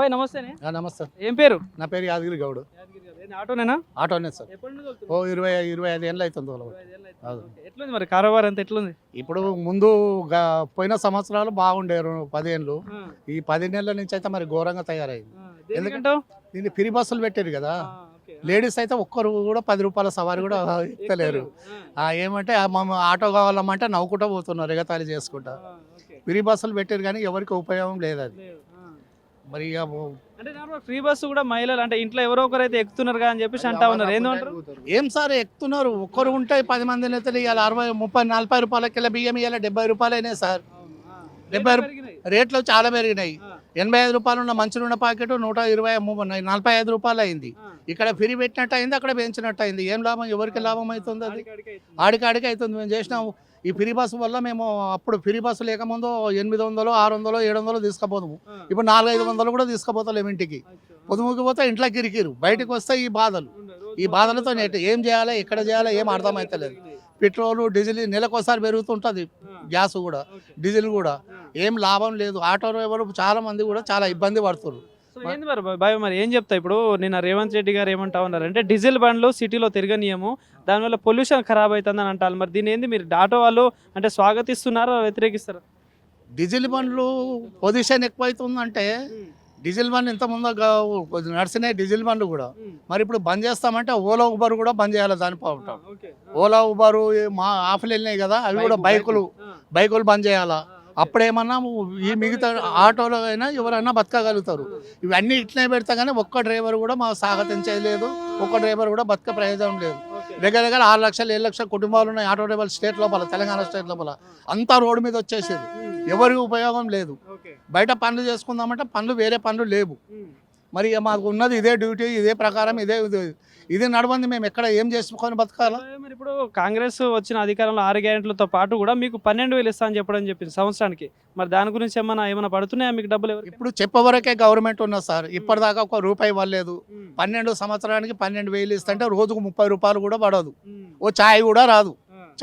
బాబాయ్ నమస్తేనే. నమస్తే. ఏం పేరు? నా పేరు యాదగిరి గౌడ్. ఆటోనేనా? ఆటోనే సార్. ఓ 25 ఏళ్ళు అవుతుంది. ఎట్లుంది మరి కారోబార్ అంతా ఎట్లుంది? ఇప్పుడు ముందు పోయిన సంవత్సరాలు బాగుండేరు 10 ఏళ్ళు. ఈ 10 నెలల నుంచి అయితే మరి ఘోరంగా తయారైంది. ఎందుకంటే దీన్ని ఫ్రీ బస్సులు పెట్టారు కదా, లేడీస్ అయితే ఒక్కరు కూడా 10 రూపాయల సవారి కూడా ఇస్తలేరు. ఏమంటే ఆటో కావాలమ్మంటే నవ్వుకుంటూ పోతున్నారు, ఎగతాళి చేసుకుంటా. ఫ్రీ బస్సులు పెట్టారు కానీ ఎవరికి ఉపయోగం లేదు అది. మరి ఇక అంటే ఫ్రీ బస్సు కూడా మహిళలు అంటే ఇంట్లో ఎవరో ఒకరు అయితే ఎక్కుతున్నారు అని చెప్పేసి అంటా ఉన్నారు. ఏంటంటారు? ఏం సార్ ఎక్కుతున్నారు, ఒక్కరు ఉంటే 10 మంది నేతలు ఇవాళ 60, 30, 40 రూపాయల కిలో బియ్యం ఇవాళ 70 రూపాయలు అయినాయి సార్. 70 రేట్లు చాలా పెరిగినాయి. 85 రూపాయలు ఉన్న మంచి నూనె ప్యాకెట్ 120, 45 రూపాయలు అయింది. ఇక్కడ ఫ్రీ పెట్టినట్టు అయింది, అక్కడ పెంచినట్టు అయింది. ఏం లాభం, ఎవరికి లాభం అవుతుంది? అది ఆడికాడికి అవుతుంది. మేము చేసినాము ఈ ఫ్రీ బస్సు వల్ల. మేము అప్పుడు ఫ్రీ బస్సు లేకముందు 800, 600, 700 తీసుకుపోతాము. ఇప్పుడు 400-500 కూడా తీసుకుపోతలేము ఇంటికి. పొదుముకి పోతే ఇంట్లో కిరికిరు, బయటకు వస్తే ఈ బాధలతో ఏం చేయాలి, ఎక్కడ చేయాలి ఏం అర్థమవుతలేదు. పెట్రోలు డీజిల్ నెలకోసారి పెరుగుతుంటుంది, గ్యాస్ కూడా డీజిల్ కూడా. ఏం లాభం లేదు. ఆటో డ్రైవర్ చాలా మంది కూడా చాలా ఇబ్బంది పడుతున్నారు. ఏంది మరి బాయ్, మరి ఏం చెప్తా? ఇప్పుడు నిన్న రేవంత్ రెడ్డి గారు ఏమంటా ఉన్నారు అంటే డీజిల్ బండ్లు సిటీలో తిరగనీయము, దానివల్ల పొల్యూషన్ ఖరాబ్ అవుతుందని అంటారు. మరి దీని ఏంది మీరు ఆటో వాళ్ళు అంటే స్వాగతిస్తున్నారా వ్యతిరేకిస్తారా? డీజిల్ బండ్లు పొల్యూషన్ ఎక్కువైతుందంటే డీజిల్ బండ్లు ఇంతకుముందు నడిచినాయి డీజిల్ బండ్లు కూడా. మరి ఇప్పుడు బంద్ చేస్తామంటే ఓలా ఉబర్ కూడా బంద్ చేయాలి. దాని పాపం ఓలా ఉబరు మా ఆఫ్లు వెళ్ళినాయి కదా, అవి కూడా బైకులు బంద్ చేయాలా. అప్పుడేమన్నా ఈ మిగతా ఆటోలో అయినా ఎవరైనా బతకగలుగుతారు. ఇవన్నీ ఇట్లనే పెడతా కానీ ఒక్క డ్రైవర్ కూడా మా స్వాగతించేది లేదు, ఒక్క డ్రైవర్ కూడా బతక ప్రయోజనం లేదు. దగ్గర 6 లక్షలు 7 లక్షల కుటుంబాలు ఉన్నాయి ఆటో డ్రైవర్లు స్టేట్ లోపల, తెలంగాణ స్టేట్ లోపల. అంతా రోడ్డు మీద వచ్చేసేది, ఎవరికి ఉపయోగం లేదు. బయట పనులు చేసుకుందామంటే వేరే పనులు లేవు. మరి మాకు ఉన్నది ఇదే డ్యూటీ, ఇదే ప్రకారం ఇదే నడవంది. మేము ఎక్కడ ఏం చేసుకొని బతకాలా? మరి ఇప్పుడు కాంగ్రెస్ వచ్చిన అధికారంలో 6 గ్యారెంటీలతో పాటు కూడా మీకు 12,000 ఇస్తా అని చెప్పడం చెప్పింది సంవత్సరానికి. మరి దాని గురించి ఏమైనా పడుతున్నాయా మీకు డబ్బులు? ఇప్పుడు చెప్పవరకే గవర్నమెంట్ ఉన్నది సార్, ఇప్పటిదాకా ₹1 ఇవ్వలేదు. 12 సంవత్సరానికి 12,000 ఇస్తుంటే రోజుకు 30 రూపాయలు కూడా పడదు. ఓ ఛాయ్ కూడా రాదు.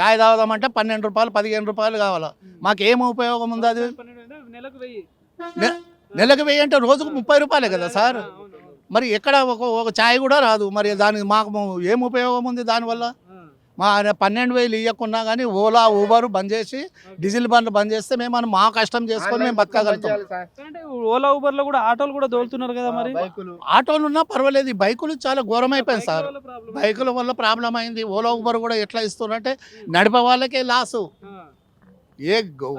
ఛాయ్ తాగుదామంటే 12 రూపాయలు 15 రూపాయలు కావాలా. మాకేం ఉపయోగం ఉంది? అది నెలకు 1000 అంటే రోజుకు 30 రూపాయలే కదా సార్. మరి ఎక్కడ ఒక ఛాయ్ కూడా రాదు. మరి దానికి మాకు ఏం ఉపయోగం ఉంది దానివల్ల? మా 12,000 ఇవ్వకున్నా కానీ ఓలా ఊబర్ బంద్ చేసి డీజిల్ బండ్లు బంద్ చేస్తే మేము మా కష్టం చేసుకొని మేము బతకగలుగుతాం. ఓలా ఊబర్ లో కూడా ఆటోలు కూడా దోలుతున్నారు కదా. మరి ఆటోలు ఉన్నా పర్వాలేదు, ఈ బైకులు చాలా ఘోరం అయిపోయింది సార్. బైకుల వల్ల ప్రాబ్లం అయింది. ఓలా ఊబర్ కూడా ఎట్లా ఇస్తున్నారంటే నడిపే వాళ్ళకే లాసు,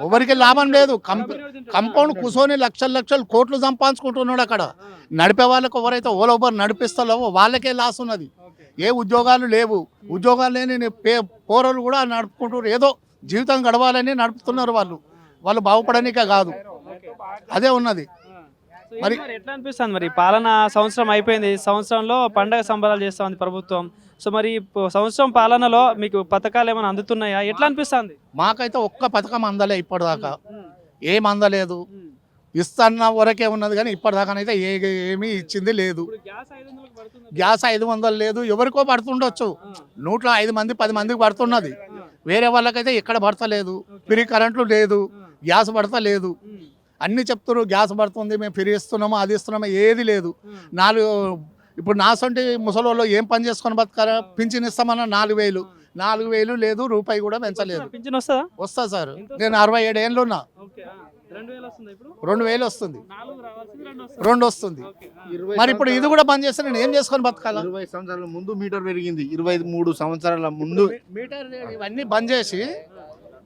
ఎవరికి లాభం లేదు. కంపౌండ్ కూర్చొని లక్షలు కోట్లు సంపాదించుకుంటున్నాడు అక్కడ. నడిపే వాళ్ళకి ఎవరైతే ఓలా ఊబర్ నడిపిస్తారో వాళ్ళకే లాస్ ఉన్నది. ఏ ఉద్యోగాలు లేవు. ఉద్యోగాలు లేని పోరలు కూడా నడుపుకుంటున్నారు. ఏదో జీవితం గడవాలని నడుపుతున్నారు. వాళ్ళు బాగుపడనికే కాదు, అదే ఉన్నది. మరి ఎట్లా అనిపిస్తుంది? మరి పాలన సంవత్సరం అయిపోయింది, సంవత్సరంలో పండగ సంబరాలు చేస్తా ఉంది ప్రభుత్వం. సో మరి సంవత్సరం పాలనలో మీకు పథకాలు ఏమైనా అందుతున్నాయా? ఎట్లా అనిపిస్తుంది? మాకైతే ఒక్క పథకం అందలే ఇప్పటిదాకా, ఏం అందలేదు. ఇస్తున్న వరకే ఉన్నది కానీ ఇప్పటిదాకానైతే ఏమీ ఇచ్చింది లేదు. గ్యాస్ 500 లేదు, ఎవరికో పడుతుండొచ్చు. 105 మంది 10 మందికి పడుతున్నది. వేరే వాళ్ళకైతే ఎక్కడ పడతలేదు. ఫ్రీ కరెంట్లు లేదు, గ్యాస్ పడతలేదు. అన్నీ చెప్తారు గ్యాస్ పడుతుంది, మేము ఫ్రీ ఇస్తున్నాము, అది ఇస్తున్నాము, ఏది లేదు. ఇప్పుడు నాసంటి ముసలోళ్ళు ఏం పని చేసుకొని బతకారా? పింఛన్ ఇస్తామన్నా 4,000 లేదు, రూపాయి కూడా పెంచలేదు. వస్తా సార్, నేను 67 ఏళ్ళు ఉన్నా. 2,000 వస్తుంది, 2 వస్తుంది. మరి ఇప్పుడు ఇది కూడా బంద్ చేస్తే నేను ఏం చేసుకొని బతకాలా? 20 సంవత్సరాల ముందు మీటర్ పెరిగింది, 23 సంవత్సరాల ముందు మీటర్ ఇవన్నీ బంద్ చేసి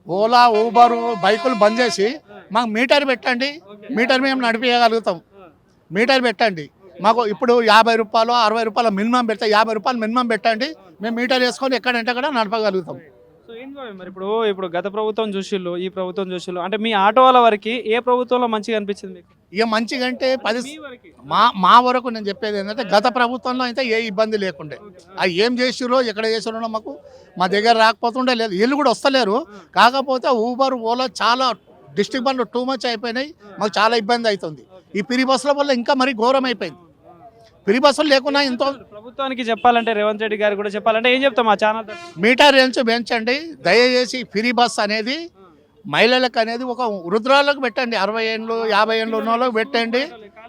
ఓలా ఊబర్ బైకులు బంద్ చేసి మాకు మీటర్ పెట్టండి. మీటర్ మేము నడిపించగలుగుతాం. మీటర్ పెట్టండి మాకు. ఇప్పుడు 50 రూపాయలు 60 రూపాయలు మినిమం పెడితే 50 రూపాయలు మినిమం పెట్టండి. మేము మీటర్ వేసుకొని ఎక్కడంటే అక్కడ నడపగలుగుతాం. సో ఏం మరి ఇప్పుడు గత ప్రభుత్వం చూసిళ్ళు, ఈ ప్రభుత్వం చూసిళ్ళు, అంటే మీ ఆటో వాళ్ళ వరకు ఏ ప్రభుత్వంలో మంచిగా అనిపించింది మీకు? ఇక మంచిగా అంటే మా వరకు నేను చెప్పేది ఏంటంటే గత ప్రభుత్వంలో అయితే ఏ ఇబ్బంది లేకుండే. అది ఏం చేసిరో ఎక్కడ చేసిరో మాకు మా దగ్గర రాకపోతుండే లేదు. వీళ్ళు కూడా వస్తలేరు. కాకపోతే ఊబర్ ఓలా చాలా డిస్ట్రిక్ట్ బండ్లు టూ మచ్ అయిపోయినాయి. మాకు చాలా ఇబ్బంది అవుతుంది. ఈ ఫ్రీ బస్సుల వల్ల ఇంకా మరీ ఘోరం అయిపోయింది. ఫ్రీ బస్సులు లేకున్నా ఎంతో. ప్రభుత్వానికి చెప్పాలంటే రేవంత్ రెడ్డి గారు కూడా చెప్పాలంటే ఏం చెప్తాం? మా ఛానల్ మీటర్ రేంజ్ పెంచండి దయచేసి. ఫ్రీ బస్ అనేది మహిళలకు అనేది ఒక వృద్ధురాలకు పెట్టండి, 60 ఏళ్ళు 50 ఏళ్ళు ఉన్న వాళ్ళకి పెట్టండి.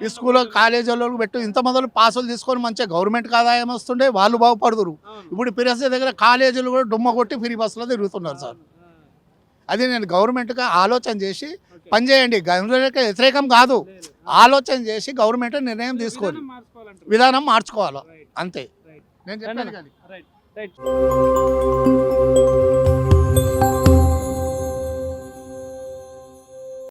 ఈ స్కూల్ కాలేజీలకు పెట్టు ఇంత మొదలు పాసులు తీసుకొని మంచిగా గవర్నమెంట్కి ఆదాయం వస్తుండే వాళ్ళు బాగుపడుతురు. ఇప్పుడు పిరస దగ్గర కాలేజీలు కూడా డుమ్మ కొట్టి ఫ్రీ బస్సులో తిరుగుతున్నారు సార్. అది నేను గవర్నమెంట్గా ఆలోచన చేసి పనిచేయండి, గవర్నమెంట్కి వ్యతిరేకం కాదు, ఆలోచన చేసి గవర్నమెంట్ నిర్ణయం తీసుకోవాలి, విధానం మార్చుకోవాలి అంతే. నేను చెప్పాను కదా. రైట్.